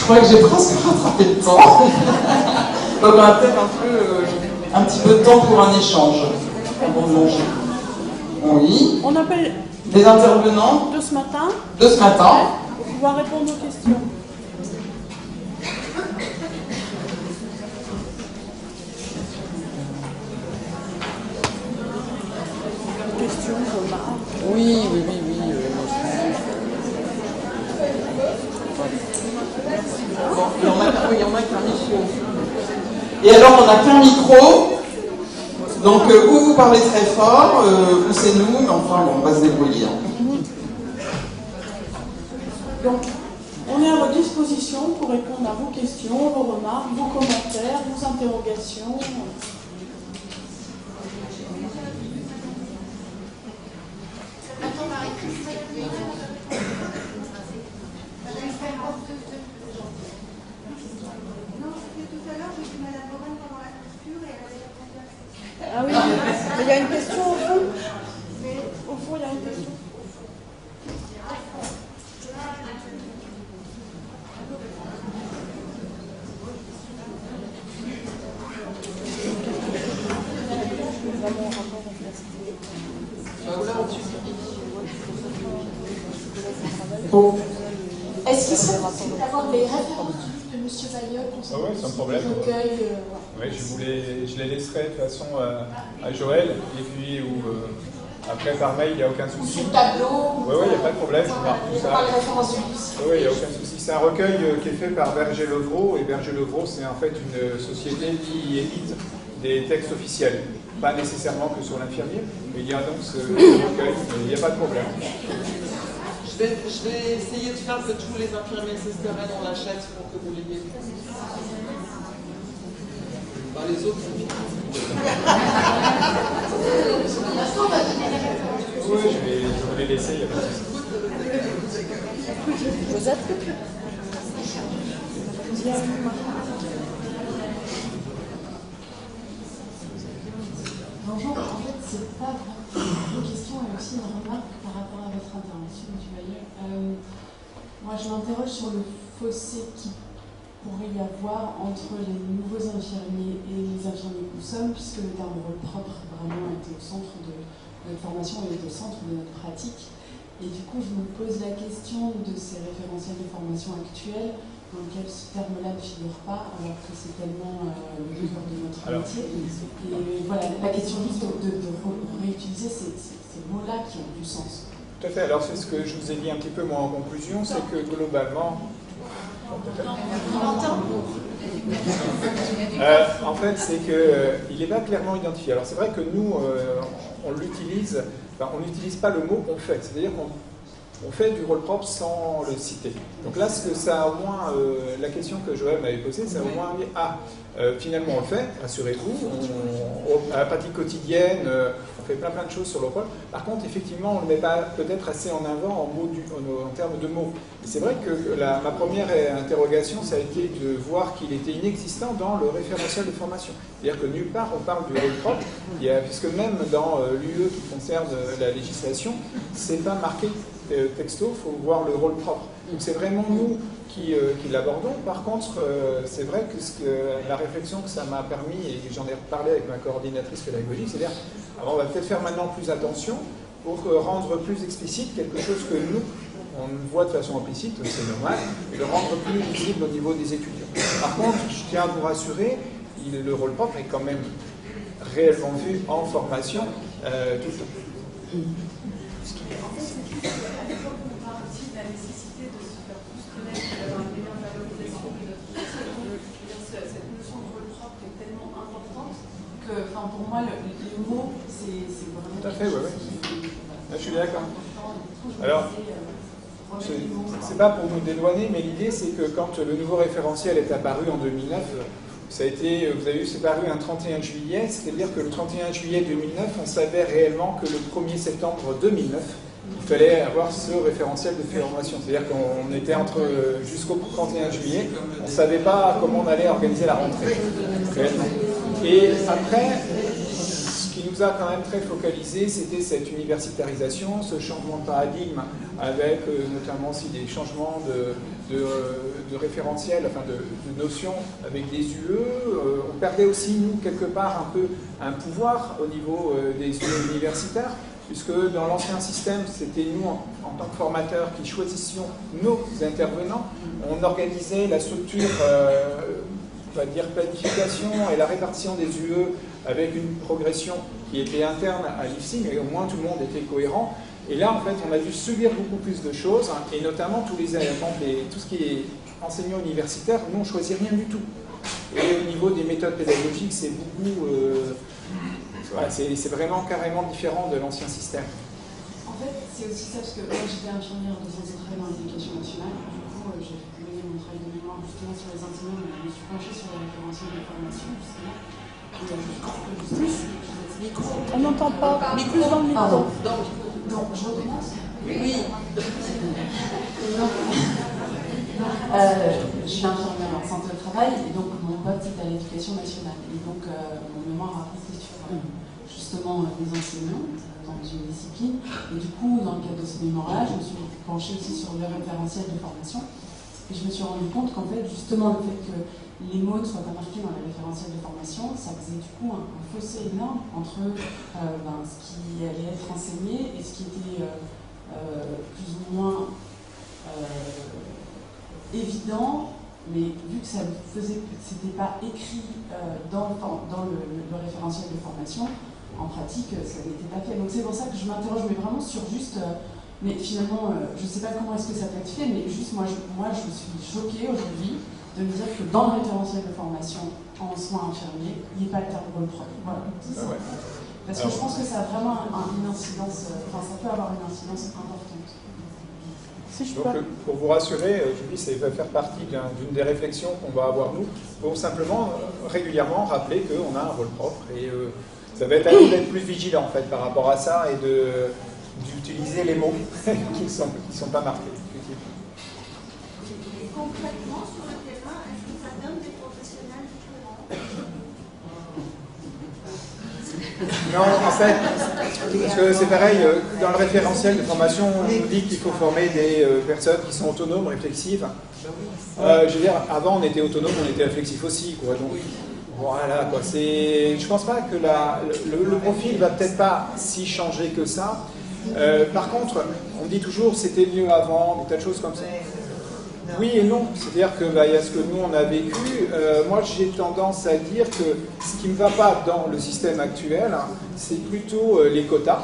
Je crois que j'ai presque rattrapé le temps. Donc on a peut-être un petit peu de temps pour un échange avant de manger. Oui. On appelle des intervenants de ce matin pour pouvoir répondre aux questions. Questions, remarques. Oui. Bon, il y en a qu'un micro. Et alors, on n'a qu'un micro. Donc, ou vous parlez très fort, ou c'est nous, mais enfin, bon, on va se débrouiller. Donc, on est à votre disposition pour répondre à vos questions, vos remarques, vos commentaires, vos interrogations. Ah oui, il y a une question au fond. Au fond, il y a une question. Bon. Est-ce qu'il serait possible d'avoir les références de M. Bayeul concernant oui, sans problème. le recueil Oui, je les laisserai de toute façon à Joël, et puis après par mail, il n'y a aucun souci. Sur le tableau. Oui, il n'y a pas de problème, je marque tout ça. Pas les références du lycée. Oui, il n'y a aucun souci. C'est un recueil qui est fait par Berger-Levrault, et Berger-Levrault, c'est en fait une société qui édite des textes officiels. Pas nécessairement que sur l'infirmier, mais il y a donc ce recueil, il n'y a pas de problème. Je vais essayer de faire que tous les infirmiers CSTRN on l'achète pour que vous l'ayez. Bah, les autres, Oui, je vais vous les laisser, il n'y a pas de souci. Bonjour, en fait, c'est pas vraiment une question, mais aussi une remarque par rapport à votre intervention, M. Bayeul. Moi, je m'interroge sur le fossé qui pourrait y avoir entre les nouveaux infirmiers et les infirmiers que nous sommes, puisque le terme rôle propre vraiment était au centre de notre formation et est au centre de notre pratique. Et du coup, je me pose la question de ces référentiels de formation actuels dans lesquels ce terme-là ne figure pas, alors que c'est tellement le cœur de notre métier. Et voilà, la question juste de réutiliser ces mots-là qui ont du sens. Tout à fait. Alors, c'est ce que je vous ai dit un petit peu moi en conclusion, c'est que globalement. En fait, c'est qu'il n'est pas clairement identifié. Alors, c'est vrai que nous, on l'utilise, enfin, on n'utilise pas le mot on fait. C'est-à-dire qu'on fait du rôle propre sans le citer. Donc là, ce que ça a au moins, la question que Joël m'avait posée, ça a au moins dit finalement on le fait, rassurez-vous, à la pratique quotidienne, on fait plein de choses sur le rôle. Par contre, effectivement, on ne le met pas peut-être assez en avant en termes de mots. Et c'est vrai que ma première interrogation, ça a été de voir qu'il était inexistant dans le référentiel de formation. C'est-à-dire que nulle part on parle du rôle propre, puisque même dans l'UE qui concerne la législation, c'est pas marqué texto, il faut voir le rôle propre. Donc c'est vraiment nous qui l'abordons. Par contre, c'est vrai que la réflexion que ça m'a permis, et j'en ai parlé avec ma coordinatrice pédagogique, c'est-à-dire, on va peut-être faire maintenant plus attention pour rendre plus explicite quelque chose que nous, on voit de façon implicite, c'est normal, et le rendre plus visible au niveau des étudiants. Par contre, je tiens à vous rassurer, le rôle propre est quand même réellement vu en formation tout le temps. Pour moi, le mot, c'est vraiment... Tout à fait, oui. Je suis d'accord. Alors, c'est pas pour nous dédouaner, mais l'idée, c'est que quand le nouveau référentiel est apparu en 2009, ça a été, vous avez vu, c'est paru un 31 juillet, c'est-à-dire que le 31 juillet 2009, on savait réellement que le 1er septembre 2009, il fallait avoir ce référentiel de formation. C'est-à-dire qu'on était jusqu'au 31 juillet, on ne savait pas comment on allait organiser la rentrée. Et après, ce qui nous a quand même très focalisé, c'était cette universitarisation, ce changement de paradigme, avec notamment aussi des changements de référentiels, enfin de notions avec des UE. On perdait aussi, nous, quelque part, un peu un pouvoir au niveau des UE universitaires, puisque dans l'ancien système, c'était nous, en tant que formateurs, qui choisissions nos intervenants. On organisait la structure, on va dire, planification et la répartition des UE avec une progression qui était interne à l'IFSI, mais au moins tout le monde était cohérent. Et là, en fait, on a dû subir beaucoup plus de choses, hein, et notamment tous les éléments, tout ce qui est enseignant universitaire, nous, on ne choisit rien du tout. Et au niveau des méthodes pédagogiques, c'est beaucoup... voilà, c'est vraiment carrément différent de l'ancien système. En fait, c'est aussi ça, parce que moi, j'étais infirmière en 2 ans de travail dans l'éducation nationale. Du coup, j'ai mené mon travail de mémoire justement sur les enseignants, mais je me suis penchée sur les référentiels de formation, justement. On n'entend pas. Plus dans le micro. Donc, je recommence. Oui. Je suis infirmière en santé au travail, et donc mon poste est à l'éducation nationale. Et donc, mon mémoire a porté sur justement les enseignants dans une discipline. Et du coup, dans le cadre de ce mémoire-là, je me suis penchée aussi sur le référentiel de formation. Et je me suis rendu compte qu'en fait, justement, le fait que les mots ne soient pas marqués dans le référentiel de formation, ça faisait du coup un fossé énorme entre ce qui allait être enseigné et ce qui était plus ou moins évident, mais vu que ça c'était pas écrit dans le référentiel de formation, en pratique, ça n'était pas fait. Donc c'est pour ça que je m'interroge, mais vraiment sur juste... mais finalement, je ne sais pas comment est-ce que ça peut être fait, mais juste moi je suis choquée aujourd'hui de me dire que dans le référentiel de formation en soins infirmiers, il n'y ait pas le terme rôle propre. Voilà. Ouais. Parce que je pense que ça a vraiment une incidence, enfin ça peut avoir une incidence importante. Si je Donc, pour vous rassurer, je dis, ça va faire partie d'une des réflexions qu'on va avoir nous, pour simplement régulièrement rappeler qu'on a un rôle propre, et ça va être à nous d'être plus vigilant en fait par rapport à ça, et d'utiliser les mots qui sont pas marqués. Concrètement, sur le terrain, est-ce que ça donne des professionnels différents? Non, en fait, parce que c'est pareil, dans le référentiel de formation, on nous dit qu'il faut former des personnes qui sont autonomes, réflexives. Je veux dire, avant on était autonome, on était réflexif aussi, quoi. Donc, voilà, quoi. Je pense pas que le profil va peut-être pas si changer que ça. Par contre, on dit toujours c'était mieux avant, des tas de choses comme ça. Oui et non, c'est-à-dire que y a ce que nous on a vécu. Moi j'ai tendance à dire que ce qui ne va pas dans le système actuel, hein, c'est plutôt les quotas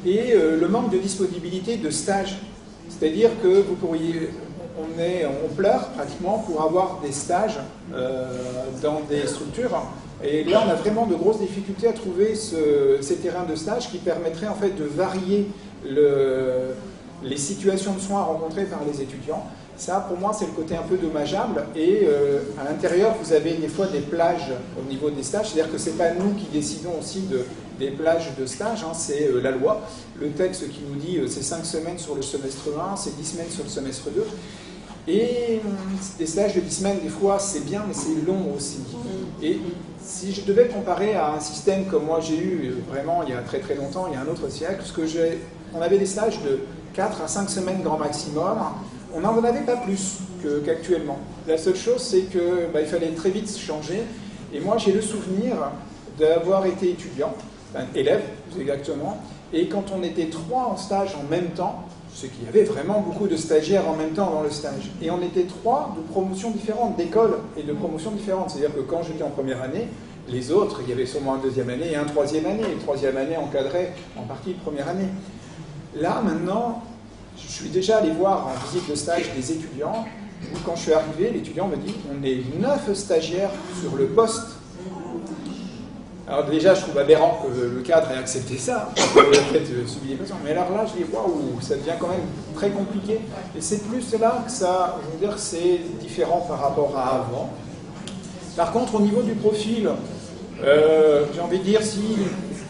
et le manque de disponibilité de stages. C'est-à-dire que vous pourriez, on pleure pratiquement pour avoir des stages dans des structures. Et là, on a vraiment de grosses difficultés à trouver ces terrains de stage qui permettraient en fait de varier les situations de soins rencontrées par les étudiants. Ça, pour moi, c'est le côté un peu dommageable. Et à l'intérieur, vous avez des fois des plages au niveau des stages. C'est-à-dire que ce n'est pas nous qui décidons aussi des plages de stage, hein, c'est la loi. Le texte qui nous dit c'est 5 semaines sur le semestre 1, c'est 10 semaines sur le semestre 2. Et des stages de 10 semaines, des fois, c'est bien, mais c'est long aussi. Et si je devais comparer à un système comme moi j'ai eu vraiment il y a très très longtemps, il y a un autre siècle, on avait des stages de 4 à 5 semaines grand maximum. On n'en avait pas plus qu'actuellement. La seule chose, c'est qu'il fallait très vite changer. Et moi, j'ai le souvenir d'avoir été étudiant, élève, plus exactement, et quand on était 3 en stage en même temps, c'est qu'il y avait vraiment beaucoup de stagiaires en même temps dans le stage. Et on était 3 de promotions différentes, d'écoles et de promotions différentes. C'est-à-dire que quand j'étais en première année, les autres, il y avait sûrement une 2e année et une 3e année. Et la 3e année encadrait en partie la première année. Là, maintenant, je suis déjà allé voir en visite de stage des étudiants, où quand je suis arrivé, l'étudiant me dit on est 9 stagiaires sur le poste. Alors déjà, je trouve aberrant que le cadre ait accepté ça, mais alors là, je dis waouh, ça devient quand même très compliqué. Et c'est plus là que ça, je veux dire, c'est différent par rapport à avant. Par contre, au niveau du profil, j'ai envie de dire, si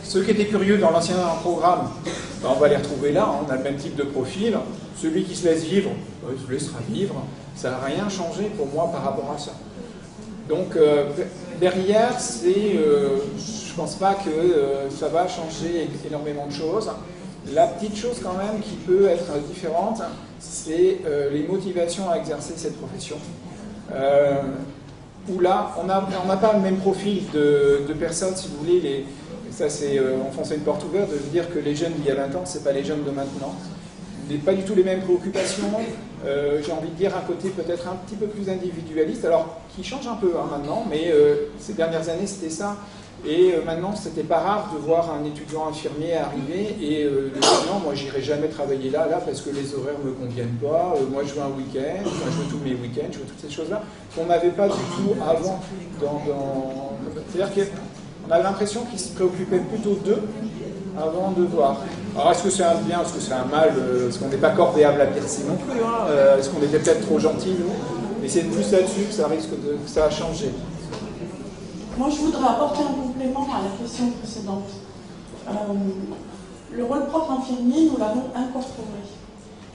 ceux qui étaient curieux dans l'ancien programme, on va les retrouver là, on a le même type de profil. Celui qui se laisse vivre, il se laissera vivre. Ça n'a rien changé pour moi par rapport à ça. Donc derrière, je ne pense pas que ça va changer énormément de choses. La petite chose quand même qui peut être différente, c'est les motivations à exercer cette profession. Où là, on n'a pas le même profil de personnes, si vous voulez. Ça, c'est enfoncer une porte ouverte de dire que les jeunes d'il y a 20 ans, c'est pas les jeunes de maintenant. Pas du tout les mêmes préoccupations. J'ai envie de dire un côté peut-être un petit peu plus individualiste, alors qui change un peu maintenant, mais ces dernières années, c'était ça. Et maintenant, c'était pas rare de voir un étudiant infirmier arriver et de dire non, moi j'irai jamais travailler là parce que les horaires me conviennent pas, moi je veux un week-end, moi je veux tous mes week-ends, je veux toutes ces choses-là qu'on n'avait pas du tout avant. C'est-à-dire qu'on avait l'impression qu'ils se préoccupaient plutôt d'eux avant de voir. Alors est-ce que c'est un bien, est-ce que c'est un mal, est-ce qu'on n'est pas corvéable à Bercy non plus, hein, est-ce qu'on était peut-être trop gentils nous, mais c'est plus là-dessus que ça risque que ça a changé. Moi, je voudrais apporter un complément à la question précédente. Le rôle propre infirmier, nous l'avons incorporé.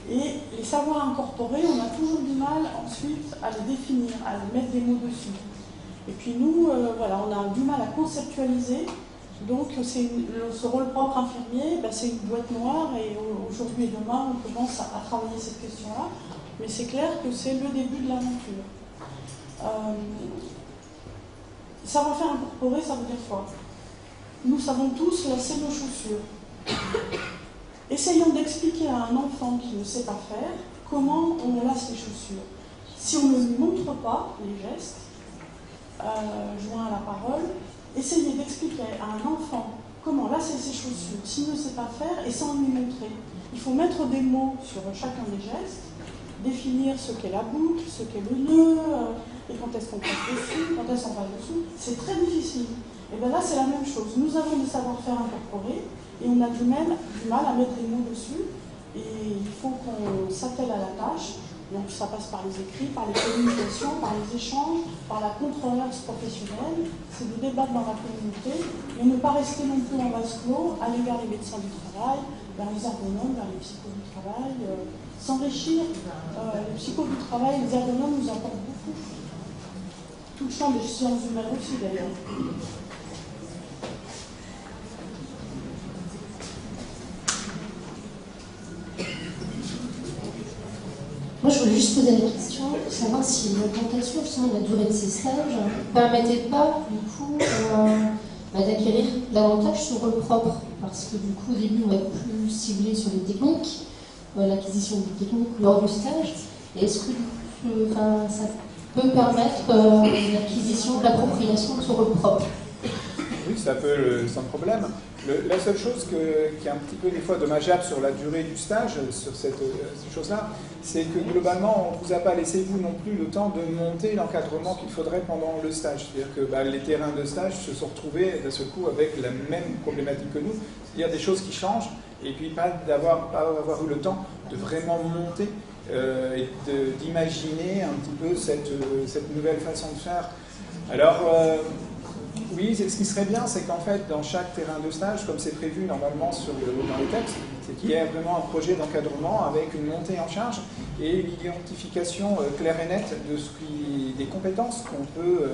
Et les savoirs incorporés, on a toujours du mal ensuite à les définir, à les mettre des mots dessus. Et puis nous, voilà, on a du mal à conceptualiser. Donc ce rôle propre infirmier, c'est une boîte noire et aujourd'hui et demain, on commence à travailler cette question-là. Mais c'est clair que c'est le début de l'aventure. Savoir-faire incorporé, ça veut dire quoi? Nous savons tous lasser nos chaussures. Essayons d'expliquer à un enfant qui ne sait pas faire comment on lasse les chaussures. Si on ne lui montre pas les gestes, joint à la parole, essayez d'expliquer à un enfant comment lasser ses chaussures s'il ne sait pas faire et sans lui montrer. Il faut mettre des mots sur chacun des gestes, définir ce qu'est la boucle, ce qu'est le nœud, et quand est-ce qu'on passe dessus, quand est-ce qu'on passe dessous. C'est très difficile. Et bien là, c'est la même chose. Nous avons des savoir-faire incorporés et on a du mal à mettre des mots dessus. Et il faut qu'on s'attelle à la tâche. Donc ça passe par les écrits, par les communications, par les échanges, par la controverse professionnelle. C'est de débattre dans la communauté et ne pas rester non plus en vase clos, aller vers les médecins du travail, vers les ergonomes, vers les psychos du travail, s'enrichir. Les psychos du travail, les ergonomes nous apportent beaucoup. Tout le champ des sciences humaines aussi d'ailleurs. Moi, je voulais juste poser la question, savoir si l'augmentation justement de la durée de ces stages ne permettait pas, du coup, d'acquérir davantage ce rôle propre. Parce que, du coup, au début, on va être plus ciblé sur les techniques, l'acquisition des techniques lors du stage. Et est-ce que ça peut permettre l'acquisition, l'appropriation de ce rôle propre? Oui, ça peut, sans problème. La seule chose qui est un petit peu des fois dommageable sur la durée du stage, sur cette chose-là, c'est que globalement, on ne vous a pas laissé, vous non plus, le temps de monter l'encadrement qu'il faudrait pendant le stage. C'est-à-dire que les terrains de stage se sont retrouvés d'un seul coup avec la même problématique que nous, c'est-à-dire des choses qui changent, et puis pas avoir eu le temps de vraiment monter et d'imaginer un petit peu cette nouvelle façon de faire. Alors, oui, ce qui serait bien, c'est qu'en fait, dans chaque terrain de stage, comme c'est prévu normalement dans les textes, c'est qu'il y ait vraiment un projet d'encadrement avec une montée en charge et une identification claire et nette des compétences qu'on peut,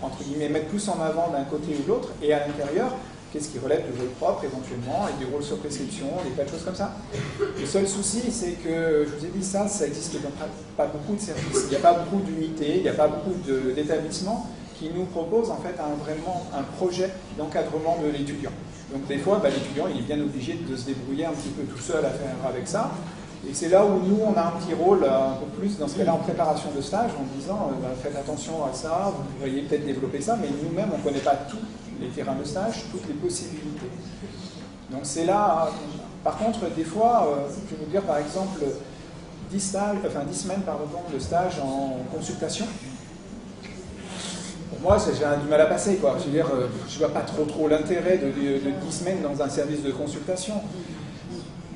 entre guillemets, mettre plus en avant d'un côté ou de l'autre, et à l'intérieur, qu'est-ce qui relève du rôle propre éventuellement, et du rôle sur prescription, des tas de choses comme ça. Le seul souci, c'est que, je vous ai dit ça existe dans pas beaucoup de services, il n'y a pas beaucoup d'unités, il n'y a pas beaucoup d'établissements qui nous propose en fait vraiment un projet d'encadrement de l'étudiant. Donc des fois, l'étudiant il est bien obligé de se débrouiller un petit peu tout seul à faire avec ça. Et c'est là où nous, on a un petit rôle un peu plus, dans ce cas-là, en préparation de stage, en disant, faites attention à ça, vous pourriez peut-être développer ça, mais nous-mêmes, on ne connaît pas tous les terrains de stage, toutes les possibilités. Donc c'est là, par contre, des fois, je vais vous dire, par exemple, 10 semaines de stage en consultation. Pour moi, j'ai du mal à passer, quoi. Je veux dire, je vois pas trop l'intérêt de 10 semaines dans un service de consultation.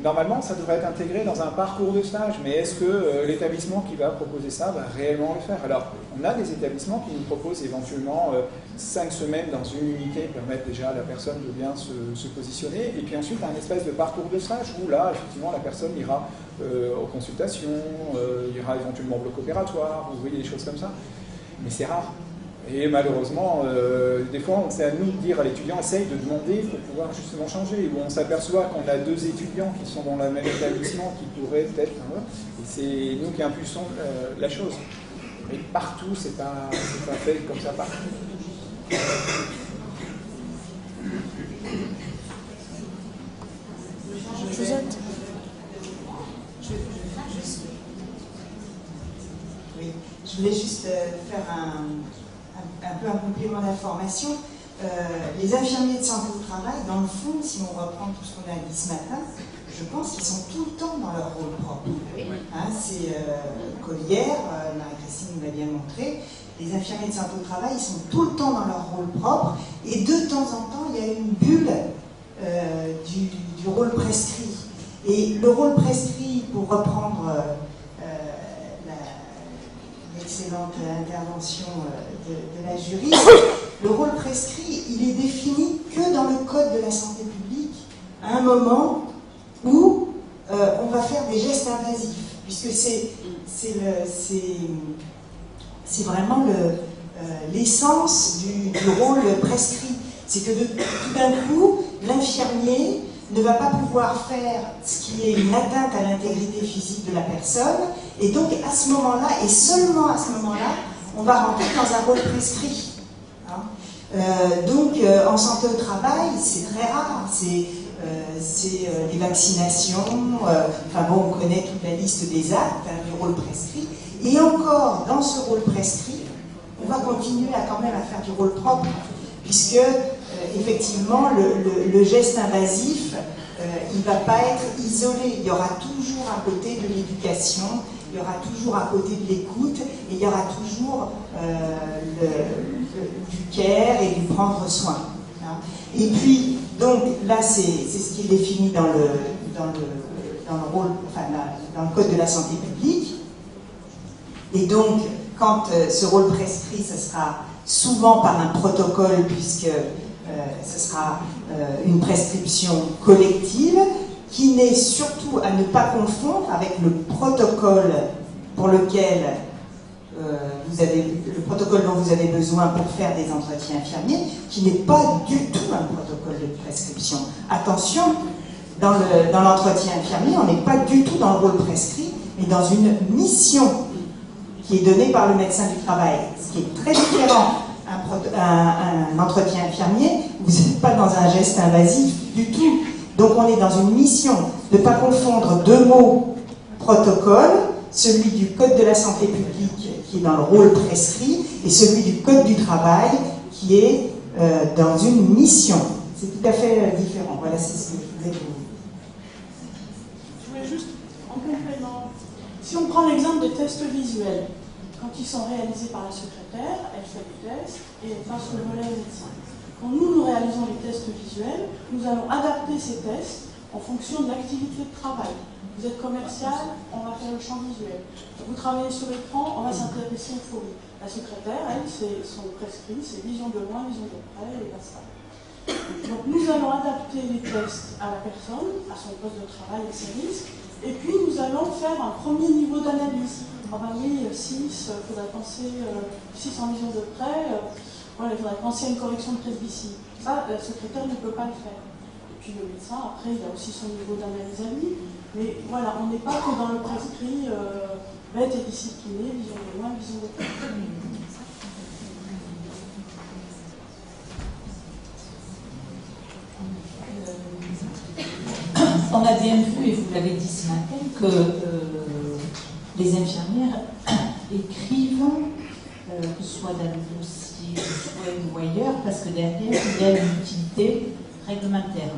Normalement, ça devrait être intégré dans un parcours de stage, mais est-ce que l'établissement qui va proposer ça va réellement le faire? Alors, on a des établissements qui nous proposent éventuellement 5 semaines dans une unité, permettre déjà à la personne de bien se positionner, et puis ensuite un espèce de parcours de stage où là, effectivement, la personne ira aux consultations, ira éventuellement au bloc opératoire, vous voyez des choses comme ça, mais c'est rare. Et malheureusement, des fois, c'est à nous de dire à l'étudiant, essaye de demander pour pouvoir justement changer. Ou on s'aperçoit qu'on a 2 étudiants qui sont dans le même établissement qui pourraient peut-être... et c'est nous qui impulsons la chose. Mais partout, c'est pas fait comme ça partout. Josette. Oui, je voulais juste faire un peu un complément d'information. Les infirmiers de santé au travail, dans le fond, si on reprend tout ce qu'on a dit ce matin, je pense qu'ils sont tout le temps dans leur rôle propre. Hein, c'est Collière, Marie-Christine nous l'a bien montré, les infirmiers de santé au travail, ils sont tout le temps dans leur rôle propre, et de temps en temps, il y a une bulle du rôle prescrit. Et le rôle prescrit, pour reprendre l'excellente intervention de la juriste, le rôle prescrit, il est défini que dans le Code de la santé publique, à un moment où on va faire des gestes invasifs, puisque c'est vraiment l'essence du rôle prescrit. C'est que tout d'un coup, l'infirmier ne va pas pouvoir faire ce qui est une atteinte à l'intégrité physique de la personne, et donc à ce moment-là, et seulement à ce moment-là, on va rentrer dans un rôle prescrit. Hein. Donc en santé au travail, c'est très rare, c'est les vaccinations, enfin bon, on connaît toute la liste des actes, hein, du rôle prescrit, et encore, dans ce rôle prescrit, on va continuer quand même à faire du rôle propre, puisque effectivement, le geste invasif, il ne va pas être isolé. Il y aura toujours à côté de l'éducation, il y aura toujours à côté de l'écoute, et il y aura toujours du care et du prendre soin. Hein. Et puis, donc, là, c'est ce qui est défini dans le rôle, enfin, dans le Code de la santé publique. Et donc, quand ce rôle prescrit, ce sera souvent par un protocole, puisque ce sera une prescription collective, qui n'est surtout à ne pas confondre avec le protocole pour lequel le protocole dont vous avez besoin pour faire des entretiens infirmiers, qui n'est pas du tout un protocole de prescription. Attention, dans l'entretien infirmier, on n'est pas du tout dans le rôle prescrit, mais dans une mission qui est donnée par le médecin du travail, ce qui est très différent. Un entretien infirmier, vous n'êtes pas dans un geste invasif du tout. Donc on est dans une mission de ne pas confondre 2 mots protocole, celui du Code de la santé publique qui est dans le rôle prescrit et celui du Code du travail qui est dans une mission. C'est tout à fait différent. Voilà, c'est ce que je voulais vous. Je voulais juste, en complément, si on prend l'exemple des tests visuels, quand ils sont réalisés par la secrétaire, elle fait les tests et elle passe le relais au médecin. Quand nous réalisons les tests visuels, nous allons adapter ces tests en fonction de l'activité de travail. Vous êtes commercial, on va faire le champ visuel. Vous travaillez sur l'écran, on va s'intéresser aux phobies. La secrétaire, elle, c'est son prescrit, c'est vision de loin, vision de près, et basta. Donc nous allons adapter les tests à la personne, à son poste de travail et ses risques, et puis nous allons faire un premier niveau d'analyse. Ah ben oui, 6, il faudrait penser 6 en vision de près, voilà, il faudrait penser à une correction de presbytie. Ça, la secrétaire ne peut pas le faire. Et puis le médecin, après, il a aussi son niveau d'analyse à lui. Mais voilà, on n'est pas que dans le prescrit bête et discipliné, vision de loin, vision de près. On a bien vu, et vous l'avez dit ce matin, que les infirmières écrivent, que ce soit dans le dossier, soit ou ailleurs, parce que derrière, il y a une utilité réglementaire,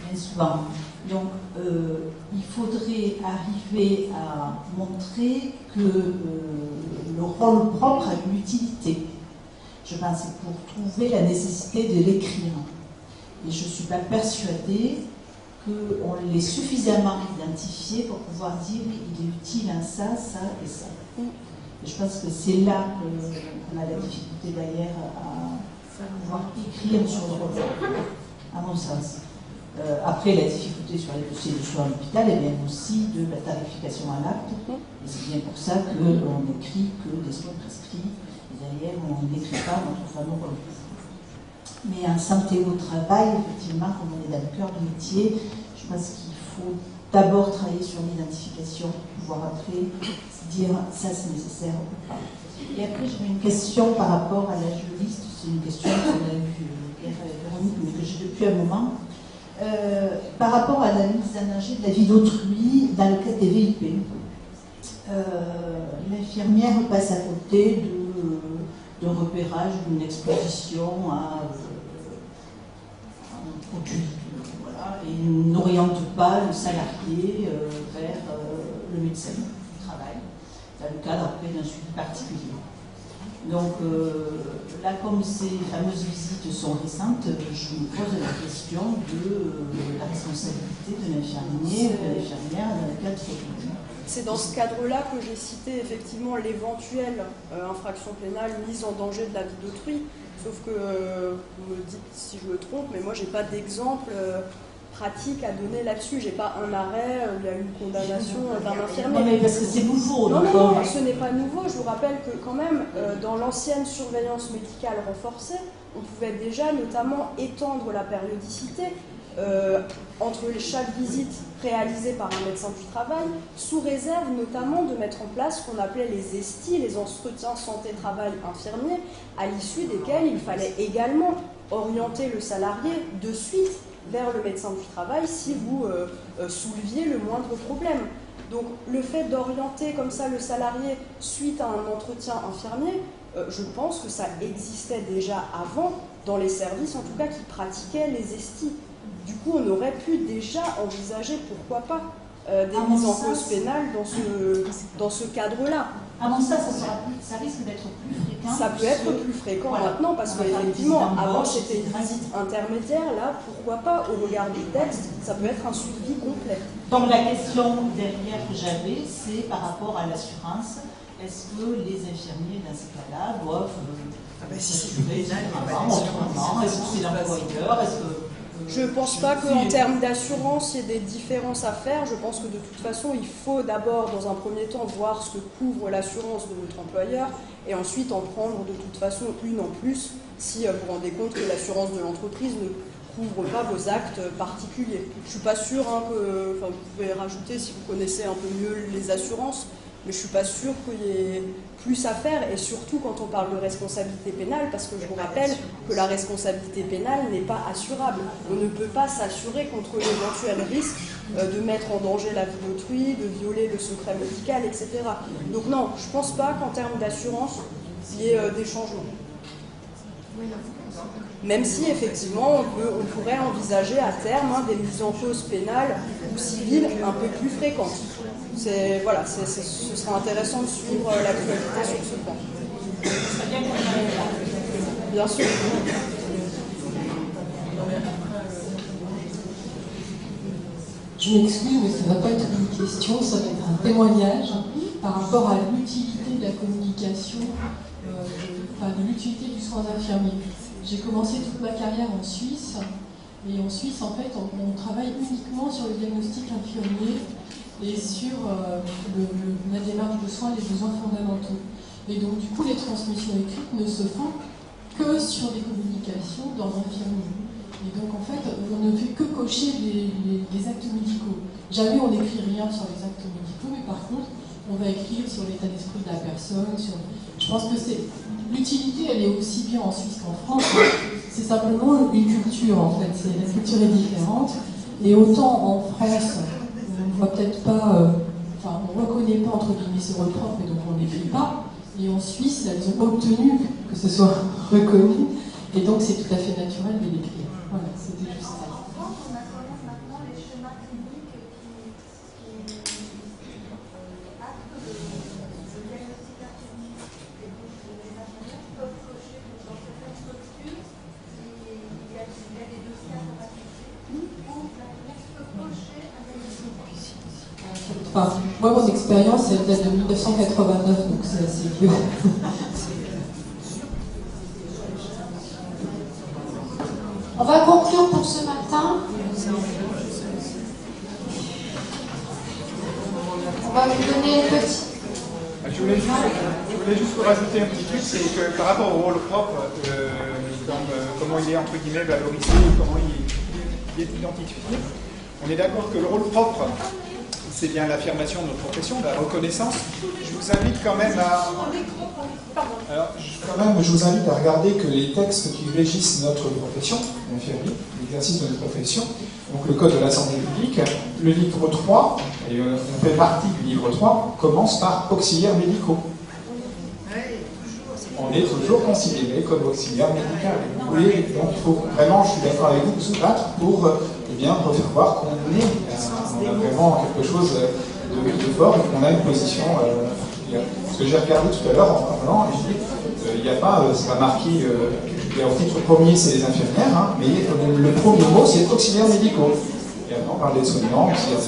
bien souvent. Donc, il faudrait arriver à montrer que le rôle propre a une utilité. Je pense que pour trouver la nécessité de l'écrire. Et je ne suis pas persuadée qu'on l'ait suffisamment identifié pour pouvoir dire il est utile à ça, ça et ça. Et je pense que c'est là qu'on a la difficulté d'ailleurs à pouvoir écrire sur le rôle, à mon sens. Après, la difficulté sur les dossiers de soins à l'hôpital, elle vient aussi de la tarification à l'acte. Et c'est bien pour ça qu'on écrit que des soins prescrits, et derrière, on n'écrit pas notre fameux rôle. Mais en santé au travail, effectivement, comme on est dans le cœur du métier, je pense qu'il faut d'abord travailler sur l'identification, pouvoir après dire ça c'est nécessaire ou pas. Et après, j'ai une question par rapport à la juriste, c'est une question qu'on a eue hier avec Véronique, mais que j'ai depuis un moment. Par rapport à la mise en danger de la vie d'autrui dans le cadre des VIP, l'infirmière passe à côté de repérage d'une exposition à un produit, voilà, et n'oriente pas le salarié vers le médecin du travail, dans le cadre après d'un suivi particulier. Donc là, comme ces fameuses visites sont récentes, je me pose la question de la responsabilité de l'infirmier ou de l'infirmière dans le cadre de ce produit. C'est dans ce cadre-là que j'ai cité effectivement l'éventuelle infraction pénale mise en danger de la vie d'autrui. Sauf que, vous me dites si je me trompe, mais moi j'ai pas d'exemple pratique à donner là-dessus. J'ai pas un arrêt où il y a eu une condamnation d'un infirmier. Non mais parce que c'est nouveau. Non, non, non, ce n'est pas nouveau. Je vous rappelle que quand même, dans l'ancienne surveillance médicale renforcée, on pouvait déjà notamment étendre la périodicité entre chaque visite réalisée par un médecin du travail, sous réserve notamment de mettre en place ce qu'on appelait les ESTI, les entretiens santé-travail infirmiers, à l'issue desquels il fallait également orienter le salarié de suite vers le médecin du travail si vous souleviez le moindre problème. Donc le fait d'orienter comme ça le salarié suite à un entretien infirmier, je pense que ça existait déjà avant dans les services, en tout cas qui pratiquaient les ESTI. Du coup, on aurait pu déjà envisager, pourquoi pas, des mises en cause pénales dans ce cadre-là. À mon sens, ça risque d'être plus fréquent. Ça peut être plus fréquent maintenant, parce qu'effectivement, avant c'était une visite intermédiaire, là, pourquoi pas, au regard du texte, ça peut être un suivi complet. Donc la question derrière que j'avais, c'est par rapport à l'assurance. Est-ce que les infirmiers, dans ces cas-là, doivent s'assurer autrement? Est-ce que c'est l'employeur? Je ne pense pas qu'en termes d'assurance, il y ait des différences à faire. Je pense que de toute façon, il faut d'abord, dans un premier temps, voir ce que couvre l'assurance de votre employeur et ensuite en prendre de toute façon une en plus si vous vous rendez compte que l'assurance de l'entreprise ne couvre pas vos actes particuliers. Je ne suis pas sûre que, vous pouvez rajouter si vous connaissez un peu mieux les assurances, mais je ne suis pas sûre qu'il y ait plus à faire, et surtout quand on parle de responsabilité pénale, parce que je vous rappelle que la responsabilité pénale n'est pas assurable. On ne peut pas s'assurer contre l'éventuel risque de mettre en danger la vie d'autrui, de violer le secret médical, etc. Donc non, je ne pense pas qu'en termes d'assurance, il y ait des changements. Même si effectivement on pourrait envisager à terme des mises en cause pénales ou civiles un peu plus fréquentes. Voilà, ce sera intéressant de suivre l'actualité sur ce point. Bien sûr. Je m'excuse, mais ça ne va pas être une question, ça va être un témoignage par rapport à l'utilité de la communication, de l'utilité du soin infirmier. J'ai commencé toute ma carrière en Suisse, et en Suisse, en fait, on travaille uniquement sur le diagnostic infirmier et sur la démarche de soins des besoins fondamentaux. Et donc, du coup, les transmissions écrites ne se font que sur des communications dans l'infirmier. Et donc, en fait, on ne fait que cocher les actes médicaux. Jamais on n'écrit rien sur les actes médicaux, mais par contre, on va écrire sur l'état d'esprit de la personne. Je pense que l'utilité, elle est aussi bien en Suisse qu'en France. C'est simplement une culture, en fait. La culture est différente. Et autant en France, on ne voit peut-être pas, on ne reconnaît pas, entre guillemets, ce rôle propre, et donc on n'écrit pas. Et en Suisse, elles ont obtenu que ce soit reconnu. Et donc, c'est tout à fait naturel de l'écrire. Voilà, c'était juste ça. En France, on a quand même maintenant les schémas cliniques qui actent le diagnostic infirmier. Et donc, les infirmières peuvent cocher dans certaines structures, il y a des dossiers à ratifier, où l'infirmière peut cocher un diagnostic. Moi, mon expérience, elle date de 1989, donc c'est assez vieux. On va conclure pour ce matin. On va vous donner une petite... Je voulais juste rajouter un petit truc, c'est que par rapport au rôle propre, comment il est entre guillemets valorisé, comment il est identifié, on est d'accord que le rôle propre, c'est bien l'affirmation de notre profession, la reconnaissance. Je vous invite quand même à... je vous invite à regarder que les textes qui régissent notre profession, l'infirmier, l'exercice de notre profession, donc le Code de la santé publique, le livre 3, et on fait partie du livre 3, commence par auxiliaires médicaux. On est toujours considéré comme auxiliaire médical. Oui, donc il faut vraiment, je suis d'accord avec vous, se battre pour bien refaire voir qu'on a vraiment quelque chose de fort et qu'on a une position particulière. Parce que j'ai regardé tout à l'heure en parlant et je dis, il n'y a pas, c'est pas marqué, au titre premier c'est les infirmières, hein, mais le premier mot c'est auxiliaires médicaux. Et après on parle des soignants, auxiliaires de